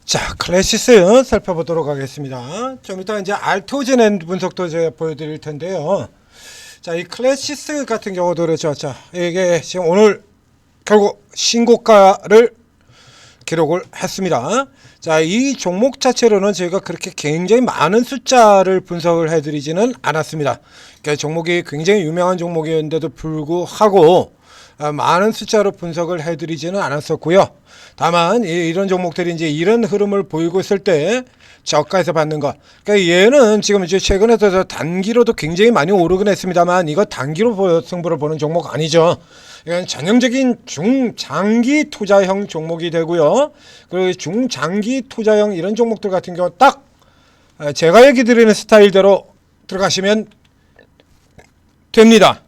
자, 클래시스 살펴보도록 하겠습니다. 좀 이따 이제 알토제넨 분석도 제가 보여드릴 텐데요. 자, 이 클래시스 같은 경우도 그렇죠. 자, 이게 지금 오늘 결국 신고가를 기록을 했습니다. 자, 이 종목 자체로는 저희가 그렇게 굉장히 많은 숫자를 분석을 해드리지는 않았습니다. 그러니까 종목이 굉장히 유명한 종목이었는데도 불구하고 많은 숫자로 분석을 해드리지는 않았었고요. 다만 이런 종목들이 이제 이런 흐름을 보이고 있을 때 저가에서 받는 것. 그러니까 얘는 지금 이제 최근에 들어서 단기로도 굉장히 많이 오르긴 했습니다만 이거 단기로 승부를 보는 종목 아니죠. 이건 전형적인 중장기 투자형 종목이 되고요. 그리고 중장기 투자형 이런 종목들 같은 경우 딱 제가 얘기 드리는 스타일대로 들어가시면 됩니다.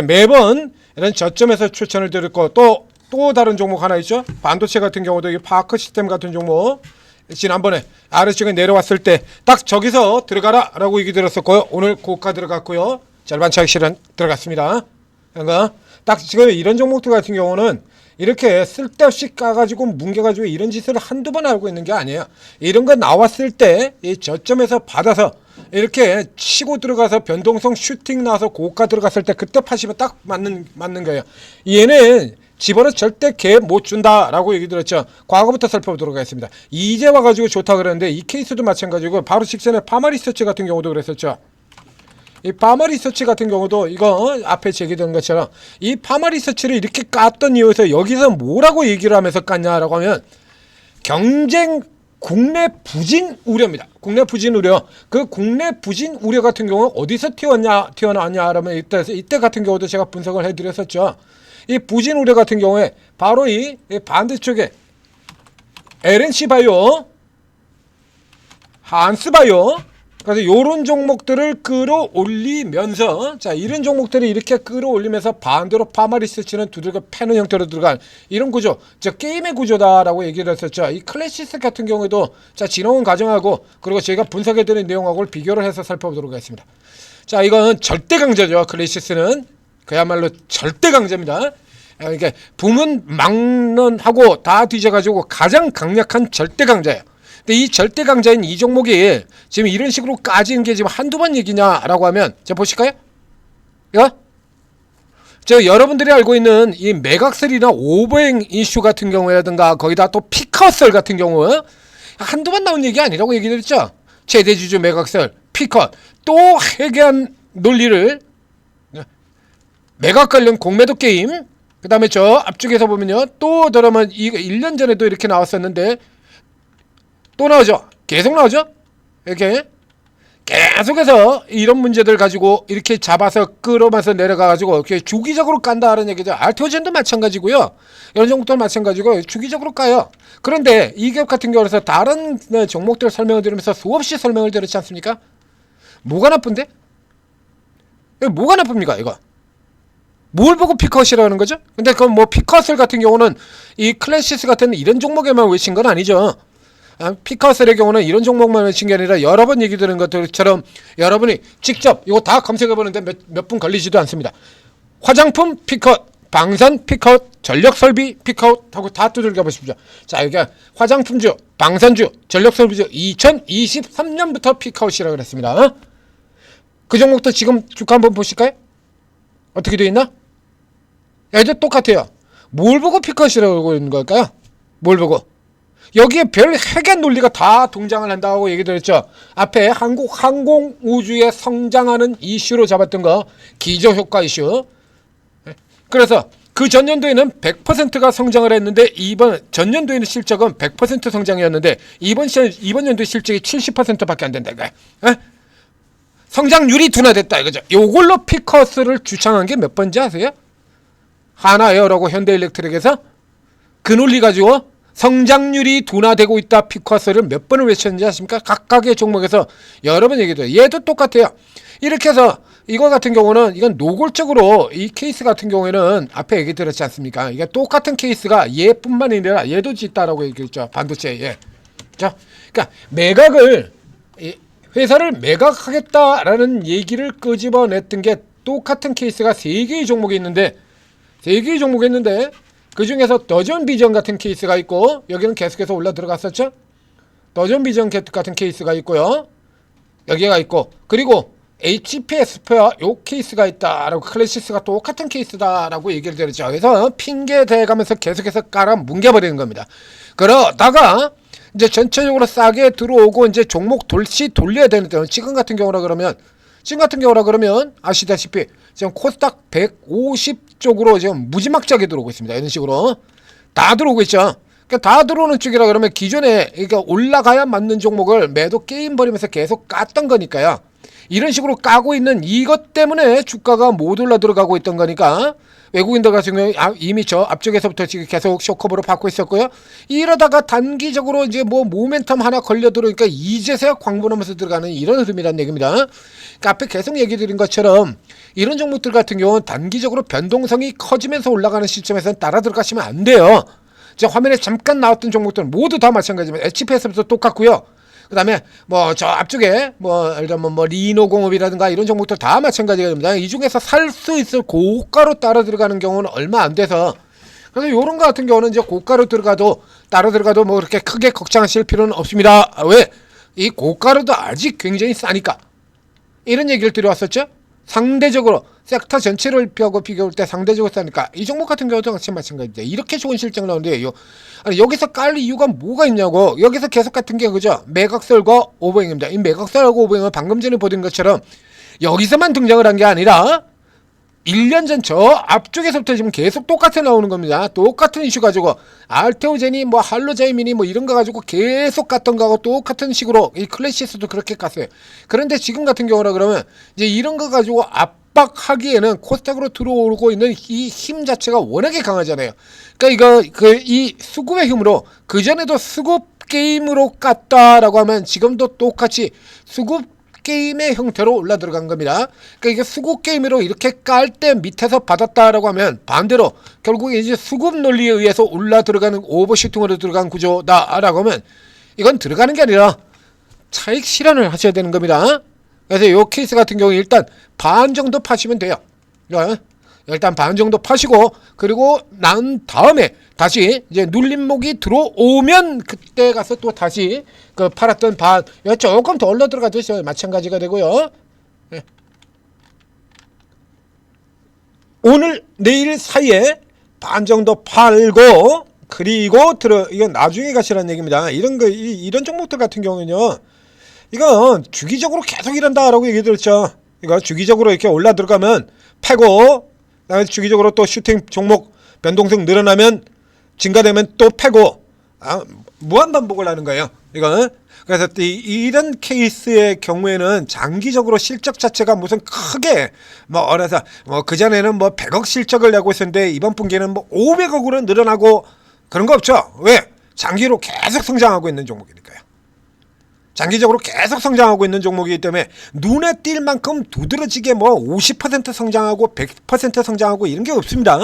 매번 이런 저점에서 추천을 드렸고 또 다른 종목 하나 있죠. 반도체 같은 경우도 이 파크 시스템 같은 종목 지난번에 아래쪽에 내려왔을 때 딱 저기서 들어가라 라고 얘기 들었었고요. 오늘 고가 들어갔고요. 절반 차익 실현 들어갔습니다. 그러니까 딱 지금 이런 종목들 같은 경우는 이렇게 쓸데없이 까가지고 뭉개가지고 이런 짓을 한두 번 하고 있는 게 아니에요. 이런 거 나왔을 때 이 저점에서 받아서 이렇게 치고 들어가서 변동성 슈팅 나와서 고가 들어갔을 때 그때 파시면 딱 맞는 거예요. 얘는 집어넣어 절대 개 못 준다라고 얘기 들었죠. 과거부터 살펴보도록 하겠습니다. 이제 와가지고 좋다 그랬는데 이 케이스도 마찬가지고 바로 직전에 파마리서치 같은 경우도 그랬었죠. 이 파마리서치 같은 경우도 이거 앞에 제기된 것처럼 이 파마리서치를 이렇게 깠던 이유에서 여기서 뭐라고 얘기를 하면서 깠냐라고 하면 경쟁 국내 부진 우려입니다. 국내 부진 우려. 그 국내 부진 우려 같은 경우는 어디서 튀어나왔냐라면 이때 같은 경우도 제가 분석을 해드렸었죠. 이 부진 우려 같은 경우에 바로 이 반대쪽에 LNC바이오, 한스바이오, 그래서 요런 종목들을 끌어올리면서 자 이런 종목들이 이렇게 끌어올리면서 반대로 파마리서치는 두들겨 패는 형태로 들어간 이런 구조, 저 게임의 구조다라고 얘기를 했었죠. 이 클래시스 같은 경우에도 자 지나온 과정하고 그리고 저희가 분석해드린 내용하고 비교를 해서 살펴보도록 하겠습니다. 자 이건 절대 강자죠. 클래시스는 그야말로 절대 강자입니다. 그러니까 붐은 막론하고 다 뒤져가지고 가장 강력한 절대 강자예요. 근데 이 절대 강자인 이 종목이 지금 이런 식으로 까지는 게 지금 한두 번 얘기냐라고 하면 자 보실까요? 이거? 저 여러분들이 알고 있는 이 매각설이나 오버행 이슈 같은 경우라든가 거기다 또 피컷설 같은 경우 한두 번 나온 얘기 아니라고 얘기드렸죠. 최대주주 매각설, 피컷 또 해괴한 논리를 매각 관련 공매도 게임 그 다음에 저 앞쪽에서 보면요 또 그러면 이거 1년 전에도 이렇게 나왔었는데 또 나오죠. 계속 나오죠. 이렇게 계속해서 이런 문제들 가지고 이렇게 잡아서 끌어면서 내려가가지고 이렇게 주기적으로 깐다는 얘기죠. 알토젠도 마찬가지고요. 이런 종목도 마찬가지고 주기적으로 까요. 그런데 이 기업 같은 경우에서 다른 종목들 설명을 드리면서 수없이 설명을 드렸지 않습니까? 뭐가 나쁜데? 뭐가 나쁩니까 이거? 뭘 보고 피컷이라는 거죠? 근데 그 뭐 피컷을 같은 경우는 이 클래시스 같은 이런 종목에만 외친 건 아니죠. 피컷의 경우는 이런 종목만 외친 게 아니라 여러 번 얘기 드는 것들처럼 여러분이 직접 이거 다 검색해 보는데 몇 분 걸리지도 않습니다. 화장품 피컷, 방산 피컷, 전력설비 피컷 하고 다 두들겨 보십시오. 자 여기 화장품주, 방산주, 전력설비주 2023년부터 피컷이라고 그랬습니다. 그 종목도 지금 주가 한번 보실까요? 어떻게 되어 있나? 얘도 똑같아요. 뭘 보고 피컷이라고 하는 걸까요? 뭘 보고? 여기에 별 해괴한 논리가 다 등장을 한다고 얘기 드렸죠. 앞에 한국 항공우주에 성장하는 이슈로 잡았던 거 기저효과 이슈. 그래서 그 전년도에는 100%가 성장을 했는데 이번 전년도에는 실적은 100% 성장이었는데 이번 연도 실적이 70%밖에 안 된다 이거야. 성장률이 둔화됐다 이거죠. 요걸로 피컷을 주창한 게 몇 번인지 아세요? 하나에어라고 현대일렉트릭에서 그 논리 가지고 성장률이 둔화되고 있다 피컷을 몇 번을 외쳤는지 아십니까? 각각의 종목에서 여러 번 얘기해요. 얘도 똑같아요. 이렇게 해서 이거 같은 경우는 이건 노골적으로 이 케이스 같은 경우에는 앞에 얘기 드렸지 않습니까? 이게 똑같은 케이스가 얘뿐만 아니라 얘도 있다라고 얘기했죠. 반도체 얘. 자, 그러니까 매각을 회사를 매각하겠다라는 얘기를 끄집어냈던 게 똑같은 케이스가 3개의 종목이 있는데 그 중에서 더전 비전 같은 케이스가 있고 여기는 계속해서 올라 들어갔었죠. 더전비전 같은 케이스가 있고요. 여기가 있고, 그리고 HPS표야 요 케이스가 있다라고, 클래시스가 똑같은 케이스다라고 얘기를 드렸죠. 그래서 핑계 대가면서 계속해서 깔아 뭉개버리는 겁니다. 그러다가 이제 전체적으로 싸게 들어오고 이제 종목 돌려야 되는데, 지금 같은 경우라 그러면 아시다시피 지금 코스닥 150 쪽으로 지금 무지막지하게 들어오고 있습니다. 이런 식으로 다 들어오고 있죠. 그러니까 다 들어오는 쪽이라 그러면 기존에 그러니까 올라가야 맞는 종목을 매도 게임 벌이면서 계속 깠던 거니까요. 이런 식으로 까고 있는 이것 때문에 주가가 못 올라 들어가고 있던 거니까, 외국인들 같은 경우 이미 저 앞쪽에서부터 지금 계속 쇼커브로 받고 있었고요. 이러다가 단기적으로 이제 뭐 모멘텀 하나 걸려 들어오니까 이제서야 광분하면서 들어가는 이런 흐름이라는 얘기입니다. 그러니까 앞에 계속 얘기 드린 것처럼 이런 종목들 같은 경우는 단기적으로 변동성이 커지면서 올라가는 시점에서는 따라 들어가시면 안 돼요. 제가 화면에 잠깐 나왔던 종목들은 모두 다 마찬가지입니다. HPS부터 똑같고요. 그 다음에 뭐 저 앞쪽에 뭐 예를 들면 뭐 리노공업이라든가 이런 종목들 다 마찬가지가 됩니다. 이 중에서 살 수 있을 고가로 따라 들어가는 경우는 얼마 안 돼서, 그래서 요런 거 같은 경우는 이제 고가로 따라 들어가도 뭐 그렇게 크게 걱정하실 필요는 없습니다. 왜? 이 고가로도 아직 굉장히 싸니까. 이런 얘기를 드려왔었죠. 상대적으로 섹터 전체를 비교할 때 상대적으로 싸니까 이 종목 같은 경우도 같이 마찬가지입니다. 이렇게 좋은 실적 나오는데 아니, 여기서 깔 이유가 뭐가 있냐고. 여기서 계속 같은 게 그죠, 매각설과 오버행입니다. 이 매각설하고 오버행은 방금 전에 보던 것처럼 여기서만 등장을 한 게 아니라 1년 전 저 앞쪽에서부터 지금 계속 똑같이 나오는 겁니다. 똑같은 이슈 가지고 알테오제니 뭐 할로자이민이 뭐 이런 거 가지고 계속 갔던 거하고 똑같은 식으로 이 클래시스도 그렇게 갔어요. 그런데 지금 같은 경우라 그러면 이제 이런 거 가지고 압박하기에는 코스닥으로 들어오고 있는 이 힘 자체가 워낙에 강하잖아요. 그러니까 이 수급의 힘으로, 그전에도 수급 게임으로 깠다라고 하면 지금도 똑같이 수급 게임의 형태로 올라 들어간 겁니다. 그러니까 이게 수급 게임으로 이렇게 깔 때 밑에서 받았다라고 하면 반대로 결국에 이제 수급 논리에 의해서 올라 들어가는 오버슈팅으로 들어간 구조다라고 하면 이건 들어가는 게 아니라 차익 실현을 하셔야 되는 겁니다. 그래서 이 케이스 같은 경우 일단 반 정도 파시면 돼요. 일단 반 정도 파시고, 그리고 난 다음에 다시 이제 눌림목이 들어오면 그때 가서 또 다시 그 팔았던 반 조금 더 올라 들어가도 마찬가지가 되고요. 오늘 내일 사이에 반 정도 팔고, 그리고 이건 나중에 가시라는 얘기입니다. 이런 종목들 같은 경우는요, 이건 주기적으로 계속 이런다라고 얘기 들었죠. 이거 주기적으로 이렇게 올라 들어가면 패고, 그다음에 주기적으로 또 슈팅 종목 변동성 늘어나면 증가되면 또 패고, 무한 반복을 하는 거예요. 이거는. 그래서 이런 케이스의 경우에는 장기적으로 실적 자체가 무슨 크게 그래서 그전에는 100억 실적을 내고 있었는데 이번 분기에는 500억으로 늘어나고 그런 거 없죠. 왜? 장기로 계속 성장하고 있는 종목이니까요. 장기적으로 계속 성장하고 있는 종목이기 때문에 눈에 띌 만큼 두드러지게 50% 성장하고 100% 성장하고 이런 게 없습니다.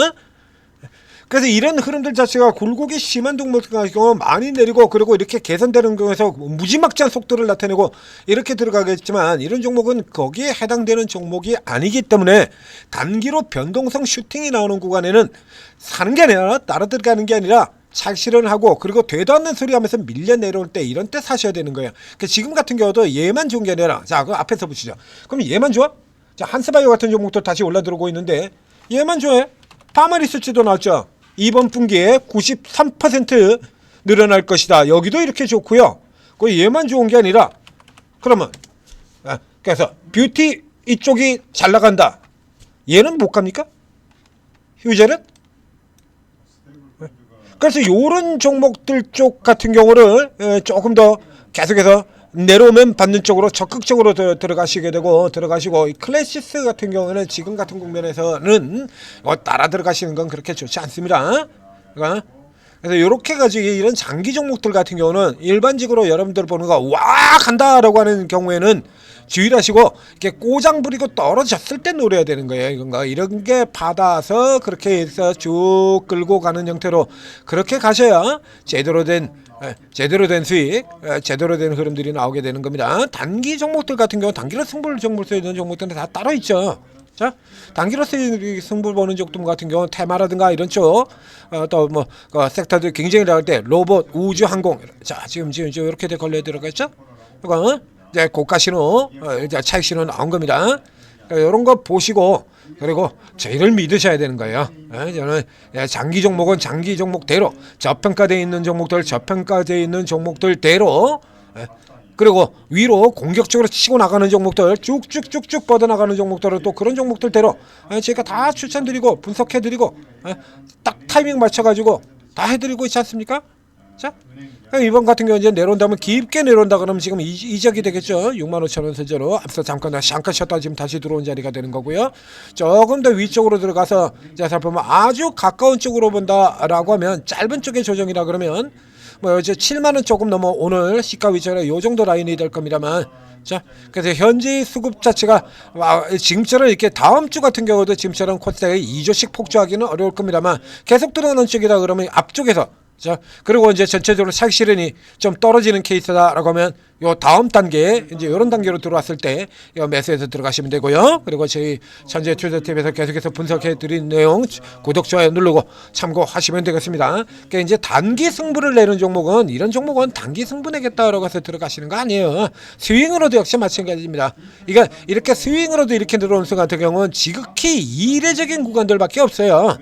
그래서 이런 흐름들 자체가 굴곡이 심한 종목들 같은 경우 많이 내리고, 그리고 이렇게 개선되는 경우에서 무지막지한 속도를 나타내고 이렇게 들어가겠지만, 이런 종목은 거기에 해당되는 종목이 아니기 때문에 단기로 변동성 슈팅이 나오는 구간에는 사는 게 아니라 따라 들어가는 게 아니라 차익 실현을 하고, 그리고 되도 않는 소리 하면서 밀려 내려올 때 이런 때 사셔야 되는 거예요. 그러니까 지금 같은 경우도 얘만 좋은 게 아니라, 자, 그 앞에서 보시죠. 그럼 얘만 좋아? 자, 한스바이오 같은 종목도 다시 올라 들어오고 있는데 얘만 좋아해? 파마리서치도 나왔죠. 이번 분기에 93% 늘어날 것이다. 여기도 이렇게 좋고요. 그 얘만 좋은 게 아니라, 그러면 그래서 뷰티 이쪽이 잘 나간다. 얘는 못 갑니까? 휴젤은? 그래서 요런 종목들 쪽 같은 경우를 조금 더 계속해서 내려오면 받는 쪽으로 적극적으로 들어가시고, 이 클래시스 같은 경우는 지금 같은 국면에서는 따라 들어가시는 건 그렇게 좋지 않습니다. 그래서 이렇게 가지고 이런 장기 종목들 같은 경우는 일반적으로 여러분들 보는 거 와 간다라고 하는 경우에는 주의를 하시고, 이렇게 꼬장 부리고 떨어졌을 때 노려야 되는 거예요. 이런 게 받아서 그렇게 해서 쭉 끌고 가는 형태로 그렇게 가셔야 제대로 된 수익, 제대로 된 흐름들이 나오게 되는 겁니다. 단기 종목들 같은 경우, 단기로 승부를 써야 되는 종목들은 다 따로 있죠. 자, 단기로서 승부 보는 쪽들 같은 경우는 테마라든가 이런 쪽, 또 뭐 섹터들 경쟁을 할 때 로봇, 우주, 항공. 자, 지금 이렇게 걸려 들어갔죠? 이거 이제 고가 신호, 이제 차익 신호 나온 겁니다. 이런 거 보시고 그리고 저희를 믿으셔야 되는 거예요. 저는 장기 종목은 장기 종목대로, 저평가되어 있는 종목들 저평가되어 있는 종목들대로, 그리고 위로 공격적으로 치고 나가는 종목들 쭉쭉쭉쭉 뻗어나가는 종목들은 또 그런 종목들대로 제가 다 추천드리고 분석해드리고 딱 타이밍 맞춰가지고 다 해드리고 있지 않습니까? 자, 이번 같은 경우 이제 내려온다면 깊게 내려온다 그러면 지금 이적이 되겠죠. 65,000원 선저로 앞서 잠깐 잠깐 쉬었다 지금 다시 들어온 자리가 되는 거고요. 조금 더 위쪽으로 들어가서 자 살펴보면 아주 가까운 쪽으로 본다라고 하면 짧은 쪽의 조정이라 그러면 뭐 이제 7만 원 조금 넘어 오늘 시가 위치가 요 정도 라인이 될 겁니다만. 자, 그래서 현재 수급 자체가 지금처럼 이렇게 다음 주 같은 경우도 지금처럼 코스닥이 2조씩 폭주하기는 어려울 겁니다만 계속 들어가는 쪽이다 그러면 앞쪽에서 자, 그리고 이제 전체적으로 차익 실현이 좀 떨어지는 케이스다라고 하면 요 다음 단계 이제 이런 단계로 들어왔을 때 매수해서 들어가시면 되고요. 그리고 저희 천재 투자팁에서 계속해서 분석해 드린 내용 구독 좋아요 누르고 참고하시면 되겠습니다. 그러니까 이제 단기 승부를 내는 종목은 이런 종목은 단기 승부 내겠다라고 해서 들어가시는 거 아니에요. 스윙으로도 역시 마찬가지입니다. 그러니까 이렇게 스윙으로도 이렇게 들어오는 순간 같은 경우는 지극히 이례적인 구간들밖에 없어요.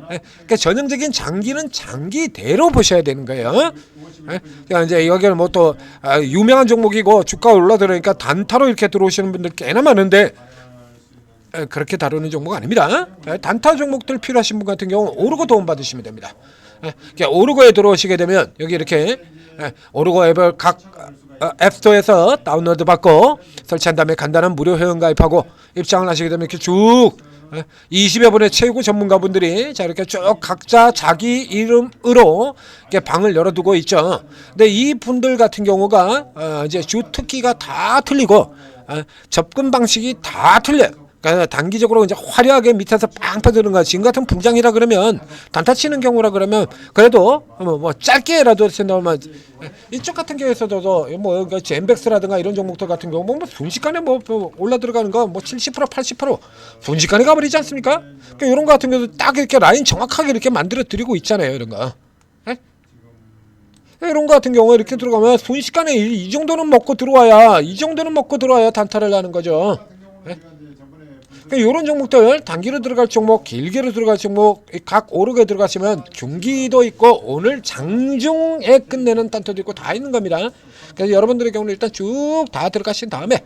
그러니까 전형적인 장기는 장기대로 보셔야 되는 거예요. 그러니까 이제 여기는 뭐 또 유명한 종목이고 주가 올라들으니까 단타로 이렇게 들어오시는 분들 꽤나 많은데 그렇게 다루는 종목 아닙니다. 단타 종목들 필요하신 분 같은 경우 오르고 도움 받으시면 됩니다. 그러니까 오르고에 들어오시게 되면 여기 이렇게 오르고 앱을 각 앱스토어에서 다운로드 받고 설치한 다음에 간단한 무료 회원 가입하고 입장을 하시게 되면 이렇게 쭉 20여 분의 최고 전문가분들이 자 이렇게 쭉 각자 자기 이름으로 이렇게 방을 열어두고 있죠. 근데 이 분들 같은 경우가 이제 주 특기가 다 틀리고 접근 방식이 다 틀려요. 그러니까 단기적으로 이제 화려하게 밑에서 빵 퍼드는 거 지금 같은 분장이라 그러면 단타 치는 경우라 그러면 그래도 뭐 짧게라도 된다면 이쪽 같은 경우에서도 뭐 젠백스라든가 이런 종목들 같은 경우 뭐 순식간에 뭐 올라 들어가는 거 뭐 70% 80% 순식간에 가버리지 않습니까? 그러니까 이런 거 같은 경우도 딱 이렇게 라인 정확하게 이렇게 만들어 드리고 있잖아요, 이런 거. 이런 거 같은 경우에 이렇게 들어가면 순식간에 이 정도는 먹고 들어와야 단타를 하는 거죠. 그러니까 이런 종목들 단기로 들어갈 종목, 길게로 들어갈 종목 각 오르게 들어가시면 중기도 있고 오늘 장중에 끝내는 단타도 있고 다 있는 겁니다. 그래서 여러분들의 경우는 일단 쭉 다 들어가신 다음에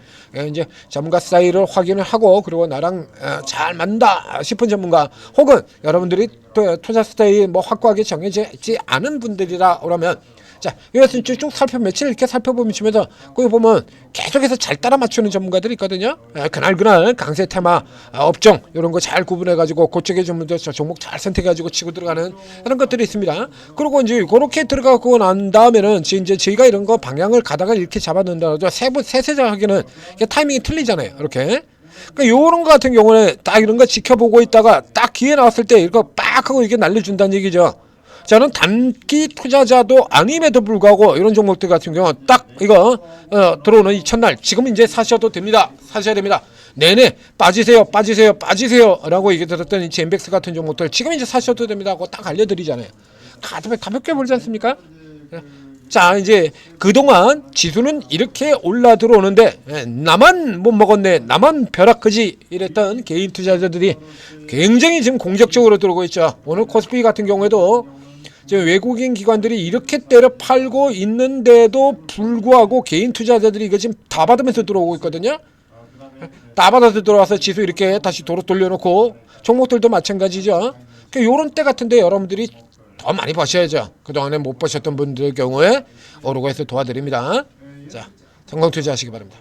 이제 전문가 사이를 확인을 하고 그리고 나랑 잘 맞는다 싶은 전문가 혹은 여러분들이 투자 스타일이 뭐 확고하게 정해지지 않은 분들이라 그러면 자, 이것은 쭉 며칠 이렇게 살펴보시면서 거기 보면 계속해서 잘 따라 맞추는 전문가들이 있거든요. 그날 강세 테마 업종 이런 거 잘 구분해가지고 그쪽에 종목 잘 선택해가지고 치고 들어가는 그런 것들이 있습니다. 그리고 이제 그렇게 들어가고 난 다음에는 이제 저희가 이런 거 방향을 가다가 이렇게 잡아놓는다. 세세자 하기는 타이밍이 틀리잖아요. 이렇게. 그러니까 요런 거 같은 경우는 딱 이런 거 지켜보고 있다가 딱 기회 나왔을 때 이거 빡 하고 이게 날려준다는 얘기죠. 저는 단기 투자자도 아님에도 불구하고 이런 종목들 같은 경우 딱 이거 들어오는 이 첫날 지금 이제 사셔도 됩니다. 사셔야 됩니다. 내내 빠지세요 라고 얘기 들었던 이 젠백스 같은 종목들 지금 이제 사셔도 됩니다 하고 딱 알려드리잖아요. 가볍게 보지 않습니까? 자 이제 그동안 지수는 이렇게 올라 들어오는데 나만 못 먹었네, 나만 벼락그지 이랬던 개인 투자자들이 굉장히 지금 공격적으로 들어오고 있죠. 오늘 코스피 같은 경우에도 지금 외국인 기관들이 이렇게 때려 팔고 있는데도 불구하고 개인 투자자들이 이거 지금 다 받으면서 들어오고 있거든요. 다 받아서 들어와서 지수 이렇게 다시 도로 돌려놓고 종목들도 마찬가지죠. 그러니까 요런 때 같은데 여러분들이 더 많이 버셔야죠. 그동안에 못 버셨던 분들 경우에 오르고 해서 도와드립니다. 자, 성공 투자하시기 바랍니다.